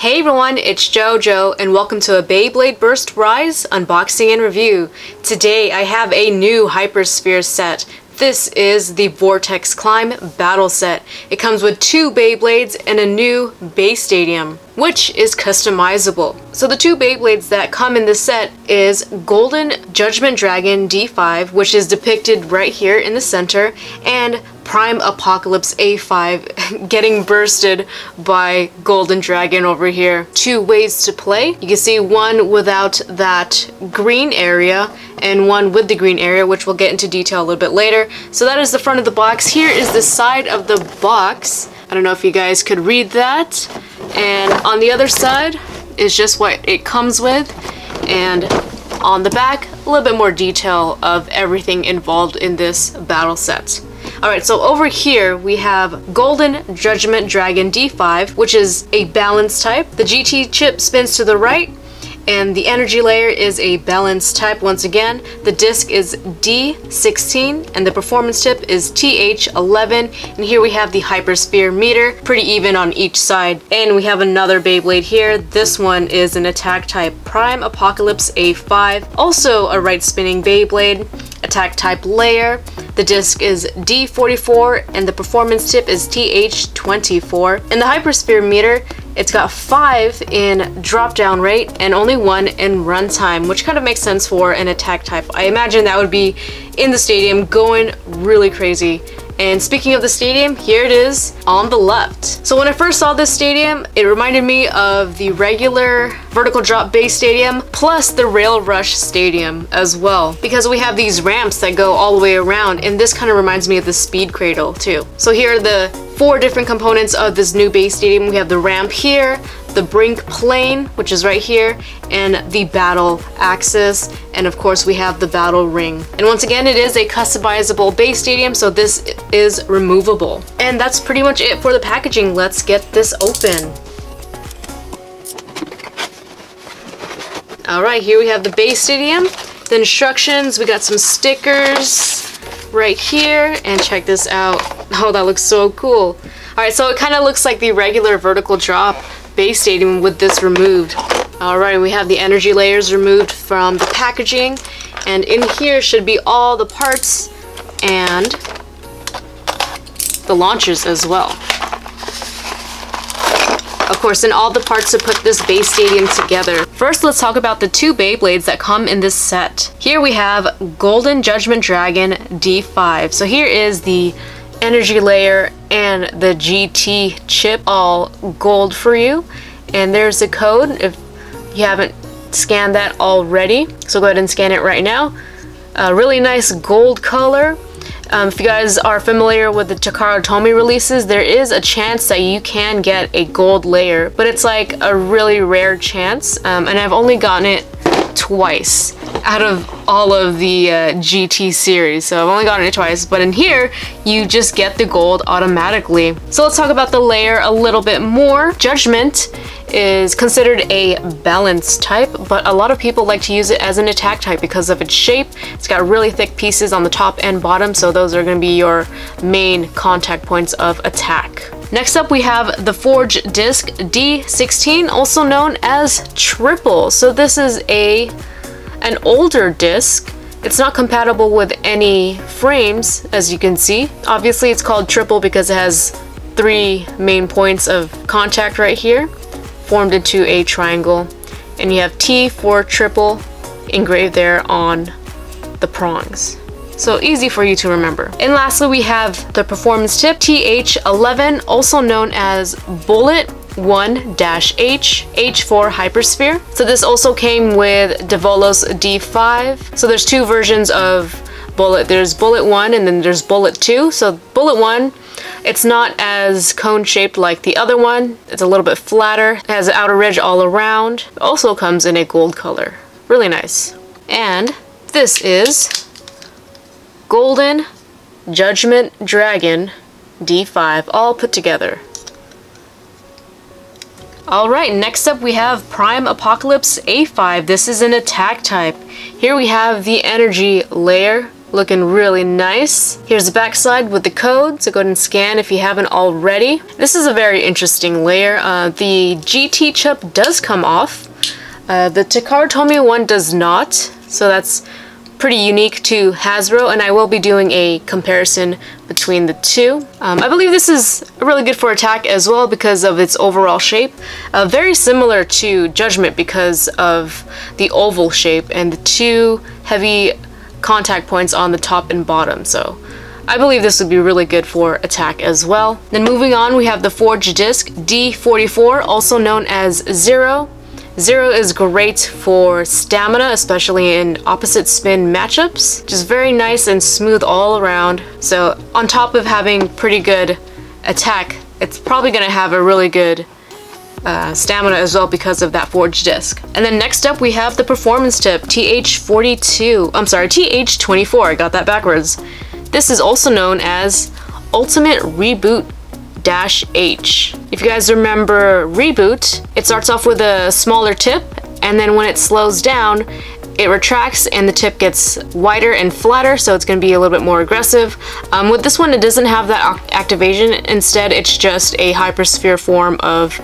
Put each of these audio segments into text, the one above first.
Hey everyone, it's JoJo and welcome to a Beyblade Burst Rise unboxing and review. Today I have a new Hypersphere set. This is the Vortex Climb Battle Set. It comes with 2 Beyblades and a new base stadium, which is customizable. So the 2 Beyblades that come in this set is Golden Judgment Dragon D5, which is depicted right here in the center, and Prime Apocalypse A5 getting bursted by Golden Dragon over here. 2 ways to play. You can see one without that green area and one with the green area, which we'll get into detail a little bit later. So that is the front of the box. Here is the side of the box. I don't know if you guys could read that. And on the other side is just what it comes with. And on the back, a little bit more detail of everything involved in this battle set. Alright, so over here we have Golden Judgment Dragon D5, which is a balance type. The GT chip spins to the right, and the energy layer is a balance type once again. The disc is D16, and the performance tip is TH11. And here we have the Hypersphere meter, pretty even on each side. And we have another Beyblade here. This one is an attack type Prime Apocalypse A5, also a right spinning Beyblade. Attack type layer. The disc is D44 and the performance tip is TH24. And the Hypersphere meter, it's got 5 in drop down rate and only 1 in runtime, which kind of makes sense for an attack type. I imagine that would be in the stadium going really crazy. And speaking of the stadium, here it is on the left. So when I first saw this stadium, it reminded me of the regular vertical drop base stadium plus the Rail Rush stadium as well, because we have these ramps that go all the way around, and this kind of reminds me of the Speed Cradle too. So here are the 4 different components of this new base stadium. We have the ramp here, the brink plane, which is right here, and the battle axis, and of course we have the battle ring. And once again, it is a customizable base stadium, so this is removable. And that's pretty much it for the packaging. Let's get this open. Alright, here we have the base stadium, the instructions, we got some stickers right here, and check this out. Oh, that looks so cool. Alright, so it kind of looks like the regular vertical drop base stadium with this removed. Alright, we have the energy layers removed from the packaging, and in here should be all the parts and the launchers as well. Of course, and all the parts to put this base stadium together. First, let's talk about the 2 Beyblades that come in this set. Here we have Golden Judgment Dragon D5. So here is the energy layer and the GT chip, all gold for you. And there's the code if you haven't scanned that already. So go ahead and scan it right now. A really nice gold color. If you guys are familiar with the Takara Tomy releases, there is a chance that you can get a gold layer, but it's like a really rare chance, and I've only gotten it twice out of all of the GT series, so I've only gotten it twice. But in here you just get the gold automatically. So let's talk about the layer a little bit more. Judgment is considered a balance type, but a lot of people like to use it as an attack type because of its shape. It's got really thick pieces on the top and bottom, so those are going to be your main contact points of attack. Next up we have the Forge Disc D16, also known as Triple. So this is an older disc. It's not compatible with any frames, as you can see. Obviously it's called Triple because it has 3 main points of contact right here, formed into a triangle. And you have T for triple engraved there on the prongs. So easy for you to remember. And lastly, we have the performance tip TH11, also known as Bullet 1-H, H for Hypersphere. So this also came with Devolos D5. So there's 2 versions of Bullet. There's Bullet 1 and then there's Bullet 2. So Bullet 1, it's not as cone shaped like the other one. It's a little bit flatter. It has an outer ridge all around. It also comes in a gold color. Really nice. And this is Golden Judgment Dragon D5, all put together. Alright, next up we have Prime Apocalypse A5. This is an attack type. Here we have the energy layer Looking really nice. Here's the back side with the code, so go ahead and scan if you haven't already. This is a very interesting layer. The GT chip does come off. The Takara Tomy one does not, so that's pretty unique to Hasbro, and I will be doing a comparison between the two. I believe this is really good for attack as well because of its overall shape. Very similar to Judgment because of the oval shape and the two heavy contact points on the top and bottom, so I believe this would be really good for attack as well. Then moving on, we have the Forge Disc D44, also known as Zero. Zero is great for stamina, especially in opposite spin matchups. Just very nice and smooth all around. So on top of having pretty good attack, it's probably going to have a really good stamina as well because of that Forge Disc. And then next up we have the Performance Tip TH24. I got that backwards. This is also known as Ultimate Reboot -H. If you guys remember Reboot, it starts off with a smaller tip, and then when it slows down, it retracts and the tip gets wider and flatter, so it's going to be a little bit more aggressive. With this one, it doesn't have that activation. Instead, it's just a Hypersphere form of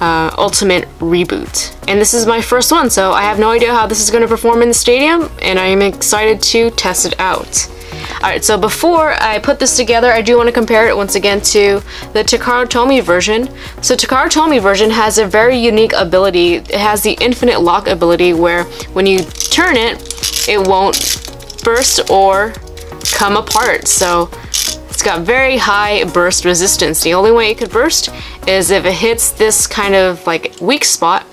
Ultimate Reboot. And this is my first one, so I have no idea how this is going to perform in the stadium, and I am excited to test it out. Alright, so before I put this together, I do want to compare it once again to the Takara Tomy version. So Takara Tomy version has a very unique ability. It has the infinite lock ability where when you turn it, it won't burst or come apart. So it's got very high burst resistance. The only way it could burst is if it hits this kind of like weak spot,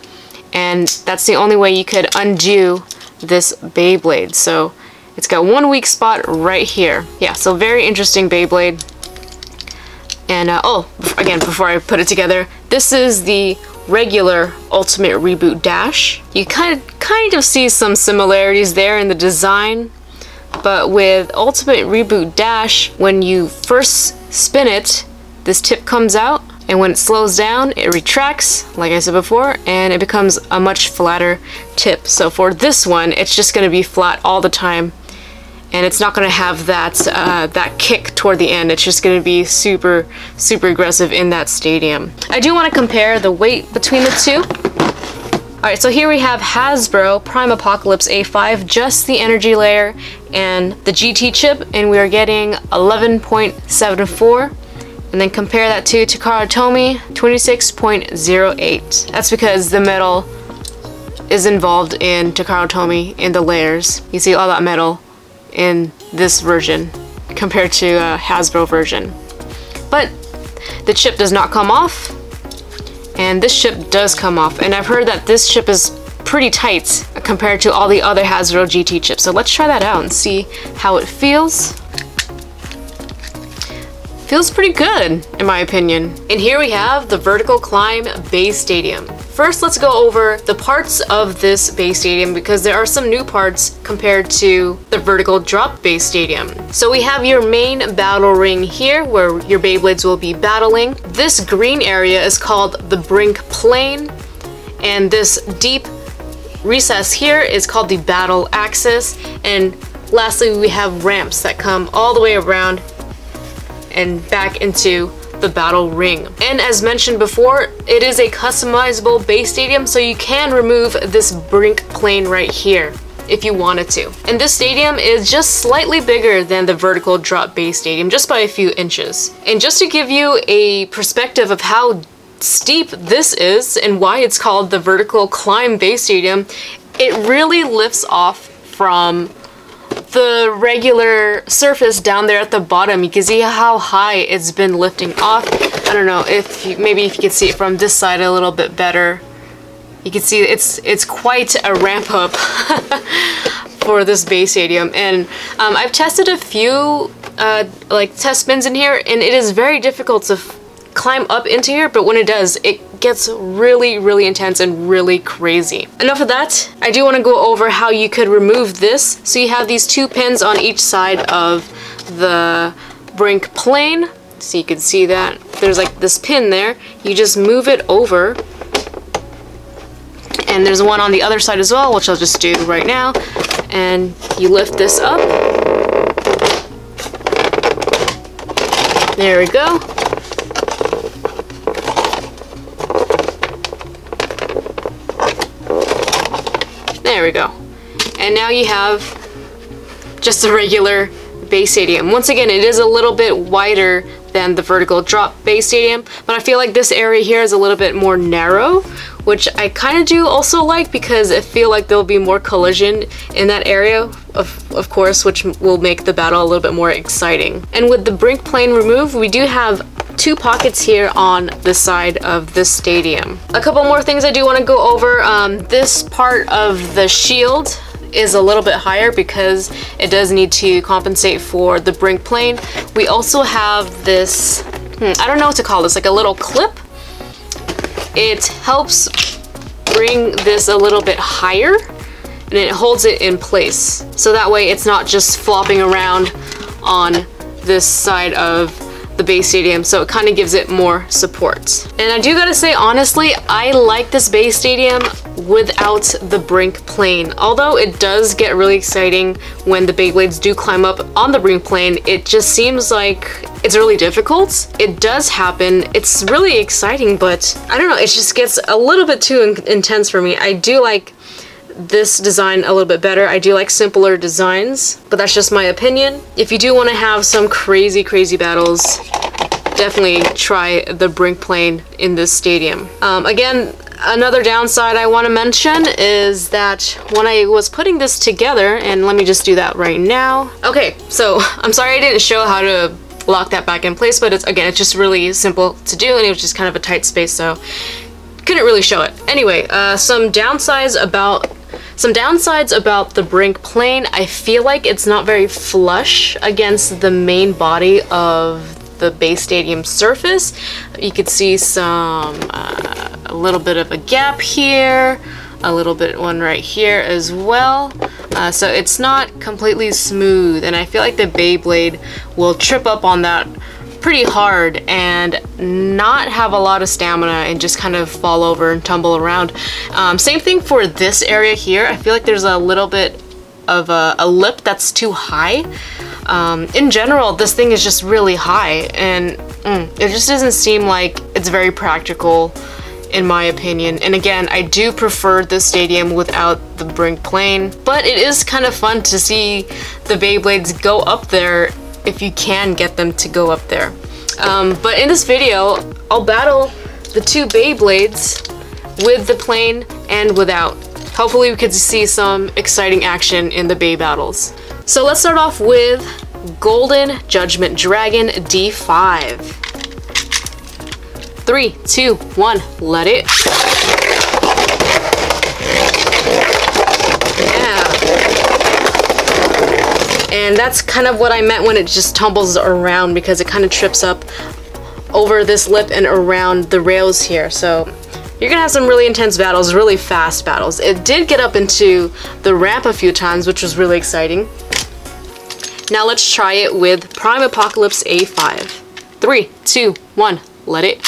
and that's the only way you could undo this Beyblade. So it's got one weak spot right here. Yeah, so very interesting Beyblade. And oh, again, before I put it together, this is the regular Ultimate Reboot Dash. You kind of see some similarities there in the design, but with Ultimate Reboot Dash, when you first spin it, this tip comes out, and when it slows down, it retracts, like I said before, and it becomes a much flatter tip. So for this one, it's just going to be flat all the time, and it's not going to have that that kick toward the end. It's just going to be super aggressive in that stadium. I do want to compare the weight between the two. Alright, so here we have Hasbro Prime Apocalypse A5, just the energy layer and the GT chip, and we are getting 11.74. And then compare that to Takara Tomy, 26.08. That's because the metal is involved in Takara Tomy in the layers. You see all that metal in this version compared to Hasbro version. But the chip does not come off, and this chip does come off. And I've heard that this chip is pretty tight compared to all the other Hasbro GT chips. So let's try that out and see how it feels. Feels pretty good, in my opinion. And here we have the Vertical Climb Base Stadium. First, let's go over the parts of this base stadium because there are some new parts compared to the Vertical Drop Base Stadium. So we have your main battle ring here where your Beyblades will be battling. This green area is called the Brink Plane, and this deep recess here is called the Battle Axis. And lastly, we have ramps that come all the way around and back into the battle ring. And as mentioned before, it is a customizable base stadium, so you can remove this brink plane right here if you wanted to. And this stadium is just slightly bigger than the Vertical Drop Base Stadium, just by a few inches. And just to give you a perspective of how steep this is and why it's called the Vertical Climb Base Stadium, it really lifts off from the regular surface down there at the bottom. You can see how high it's been lifting off. I don't know if maybe if you could see it from this side a little bit better. You can see it's quite a ramp up for this base stadium. And I've tested a few like test spins in here, and it is very difficult to climb up into here, but when it does, it gets really intense and really crazy. Enough of that. I do want to go over how you could remove this. So you have these two pins on each side of the brink plane. So you can see that there's like this pin there. You just move it over. And there's one on the other side as well, which I'll just do right now. And you lift this up. There we go. There we go. And now you have just a regular Bay Stadium. Once again, it is a little bit wider than the vertical drop Bay Stadium, but I feel like this area here is a little bit more narrow, which I kind of do also like because I feel like there'll be more collision in that area, of course, which will make the battle a little bit more exciting. And with the brink plane removed, we do have 2 pockets here on the side of the stadium. A couple more things I do want to go over. This part of the shield is a little bit higher because it does need to compensate for the brink plane. We also have this, I don't know what to call this, like a little clip. It helps bring this a little bit higher and it holds it in place. So that way it's not just flopping around on this side of the Bay Stadium, so it kind of gives it more support. And I do gotta say, honestly, I like this Bay Stadium without the brink plane. Although it does get really exciting when the Beyblades do climb up on the brink plane, it just seems like it's really difficult. It does happen, it's really exciting, but I don't know, it just gets a little bit too intense for me. I do like this design a little bit better. I do like simpler designs, but that's just my opinion. If you do want to have some crazy battles, definitely try the brink plane in this stadium. Again, another downside I want to mention is that when I was putting this together, and let me just do that right now. Okay, so I'm sorry I didn't show how to lock that back in place, but it's just really simple to do, and it was just kind of a tight space, so couldn't really show it. Anyway, some downsides about the brink plane. I feel like it's not very flush against the main body of the Bay Stadium surface. You could see a little bit of a gap here, a little bit one right here as well. So it's not completely smooth, and I feel like the Beyblade will trip up on that pretty hard and not have a lot of stamina and just kind of fall over and tumble around. Same thing for this area here. I feel like there's a little bit of a lip that's too high. In general, this thing is just really high, and it just doesn't seem like it's very practical in my opinion. And again, I do prefer this stadium without the brink plane, but it is kind of fun to see the Beyblades go up there if you can get them to go up there. But in this video, I'll battle the 2 Beyblades with the plane and without. Hopefully we could see some exciting action in the Bay battles. So let's start off with Golden Judgment Dragon D5. 3, 2, 1, let it. And that's kind of what I meant when it just tumbles around, because it kind of trips up over this lip and around the rails here. So you're gonna have some really intense battles, really fast battles. It did get up into the ramp a few times, which was really exciting. Now let's try it with Prime Apocalypse A5. 3, 2, 1, let it.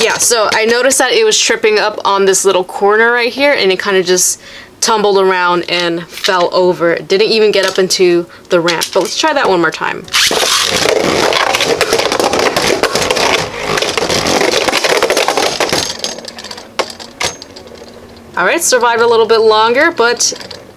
Yeah, so I noticed that it was tripping up on this little corner right here, and it kind of just tumbled around and fell over. It didn't even get up into the ramp, but let's try that one more time. Alright, survived a little bit longer, but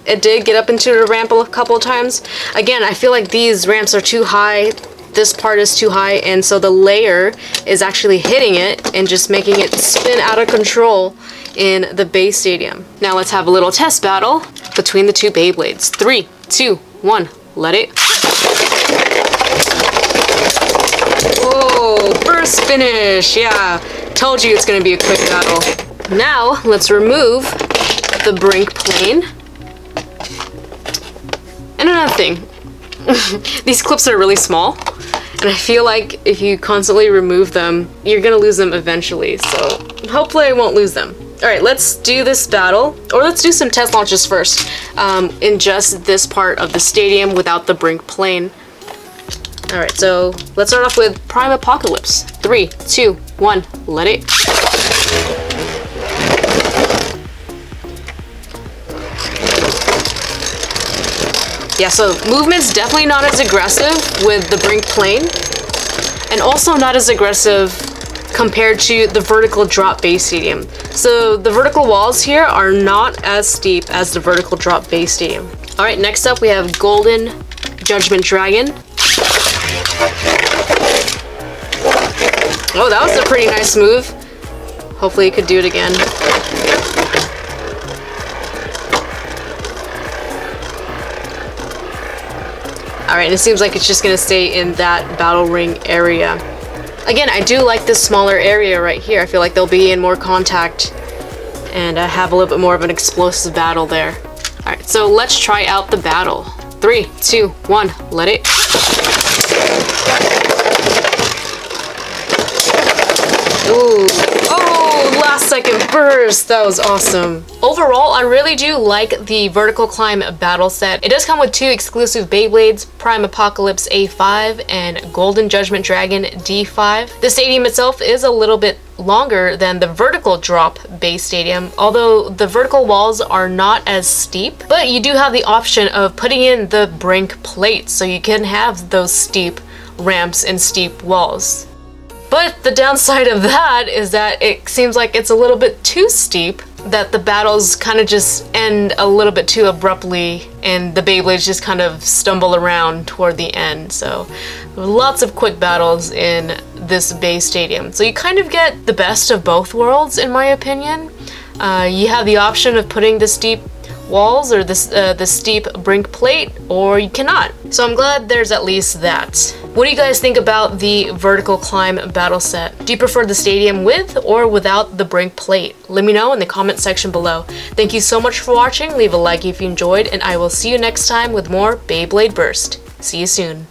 it did get up into the ramp a couple of times. Again, I feel like these ramps are too high. This part is too high, and so the layer is actually hitting it and just making it spin out of control in the Bay Stadium. Now let's have a little test battle between the 2 Beyblades. 3, 2, 1, let it. Whoa, first finish. Yeah, told you it's gonna be a quick battle. Now let's remove the brink plane. And another thing, these clips are really small, and I feel like if you constantly remove them, you're gonna lose them eventually, so hopefully I won't lose them. Alright, let's do this battle, or let's do some test launches first, in just this part of the stadium without the brink plane. Alright, so let's start off with Prime Apocalypse. 3, 2, 1, let it. Yeah, so movement's definitely not as aggressive with the Brink Plane, and also not as aggressive compared to the vertical drop base stadium. So the vertical walls here are not as steep as the vertical drop base stadium. All right, next up we have Golden Judgment Dragon. Oh, that was a pretty nice move. Hopefully you could do it again. Alright, it seems like it's just gonna stay in that battle ring area. Again, I do like this smaller area right here. I feel like they'll be in more contact and have a little bit more of an explosive battle there. Alright, so let's try out the battle. 3, 2, 1, let it. Ooh. Oh, last second burst. That was awesome. Overall, I really do like the Vertical Climb battle set. It does come with 2 exclusive Beyblades, Prime Apocalypse A5 and Golden Judgment Dragon D5. The stadium itself is a little bit longer than the vertical drop base stadium, although the vertical walls are not as steep, but you do have the option of putting in the Brink plate, so you can have those steep ramps and steep walls. But the downside of that is that it seems like it's a little bit too steep, that the battles kind of just end a little bit too abruptly and the Beyblades just kind of stumble around toward the end. So lots of quick battles in this base stadium. So you kind of get the best of both worlds, in my opinion. You have the option of putting the steep walls or the steep Brink plate, or you cannot. So I'm glad there's at least that. What do you guys think about the Vertical Climb battle set? Do you prefer the stadium with or without the Brink plate? Let me know in the comment section below. Thank you so much for watching. Leave a like if you enjoyed, and I will see you next time with more Beyblade Burst. See you soon.